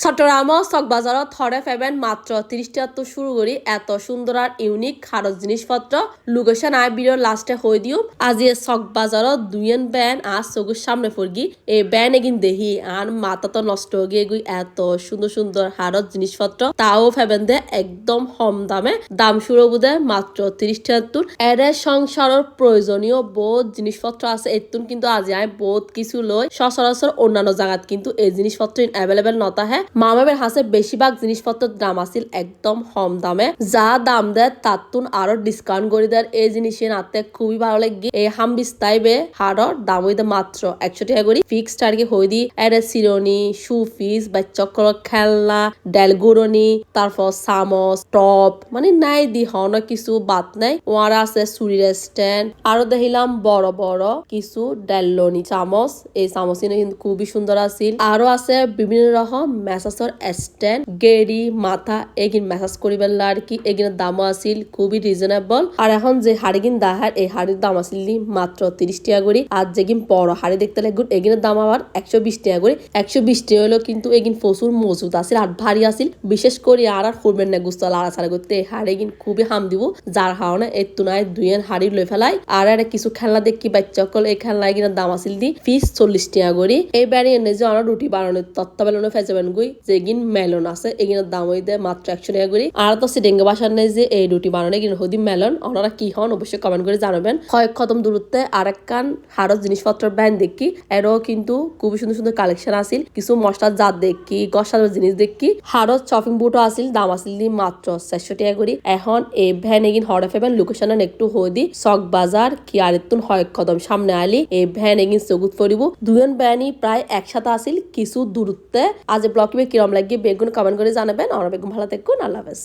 চট্টগ্রামত চকবাজারত থরে ফেবেন মাত্র 30 টাকা তো শুরু করি এত সুন্দর আর ইউনিক খারজ জিনিসপত্র লোকেশন আই ভিডিওর লাস্টে হয়ে দিও আজি চকবাজারত দুইয়েন ব্যান আর চকুর সামনে পড়গি এই ব্যান এগিন দেহি আর মাথা তো নষ্ট হয়ে গই এত সুন্দর সুন্দর হারত জিনিসপত্র তাও ফেবেন দে একদম কম দামে দাম শুরু বুদে মাত্র 30 টাকা তুন এরে সংসারের প্রয়োজনীয় বহুত জিনিসপত্র আছে এতুন কিন্তু আজি আই বহুত কিছু লই সচরাচর অন্যান্য জায়গাত কিন্তু এই জিনিসপত্র অ্যাভেলেবেল নতা হ্যাঁ মামাবের হাসে বেশিরভাগ জিনিসপত্রের দাম আছিল একদম কম দামে যা দাম দেয় তাতুন আরো ডিসকাউন্ট করে দেয় এই জিনিসে নাতে খুবই ভালো লাগে এই হাম বিস্তাইবে হাড়র দাম হইতে মাত্র 100 টাকা করে ফিক্সড আর কি হই দি এর সিরনি শু পিস বাচ্চাকর খেলনা ডেলগুরনি তারপর চামচ টপ মানে নাই দি হন কিছু বাদ নাই ওয়ারা আছে চুরির স্ট্যান্ড আরো দেখিলাম বড় বড় কিছু ডেলনি চামচ এই চামচ কিন্তু খুবই সুন্দর আছিল আরো আছে বিভিন্ন রকম মেসাজর স্ট্যান্ড গেড়ি মাথা এগিন মেসাজ করিবার আর কি এগিনের দামও আছিল খুবই রিজনেবল আর এখন যে হাড়িগিন দাহার এই হাড়ির দাম আছিল মাত্র 30 টাকা করে আর যেগিন বড় হাড়ি দেখতে লাগুন এগিনের দাম আবার 120 টাকা করে 120 টাকা হলো কিন্তু এগিন প্রচুর মজুদ আছিল আর ভারী আছিল বিশেষ করে আর করবেন না গুস্ত লাড়াছাড়া করতে এই হাড়িগিন খুবই হাম দিব যার কারণে এই তুনায় দুইয়ের হাড়ি লই ফেলাই আর একটা কিছু খেলনা দেখি বাচ্চা সকল এই খেলনা এগিনের দাম আছিল ফিস 40 টাকা করে এই বাড়ি এনে যে অনেক রুটি বানানোর তত্ত্ব বেলনো ফেজাবেন গুই যেগিন মেলন আছে এগিনের দাম হই দেয় মাত্র 100 টাকা করে আর তো সিডেঙ্গা বাসার নেই যে এই রুটি বানানো এগিন হদি মেলন ওনারা কি হন অবশ্যই কমেন্ট করে জানাবেন কয়েক কদম দূরত্বে আর একখান হারত জিনিসপত্র ব্যান্ড দেখি এরও কিন্তু খুবই সুন্দর সুন্দর কালেকশন আছিল কিছু মশলার জাত দেখি গসার জিনিস দেখি হারত শপিং বুটও আছিল দাম আছিল মাত্র 400 টাকা করে এখন এই ভ্যান এগিন হরে ফেবেন লোকেশন একটু হদি চক বাজার কি আর এতুন কয়েক কদম সামনে আলি এই ভ্যান এগিন চগুত পড়িব দুজন ভ্যানই প্রায় একসাথে আছিল কিছু দূরত্বে আজ ব্লগ কিরম লাগে বেগুন কমেন্ট করে জানাবেন আর বেগুন ভালো থাকুন আল্লাহ হাফেজ।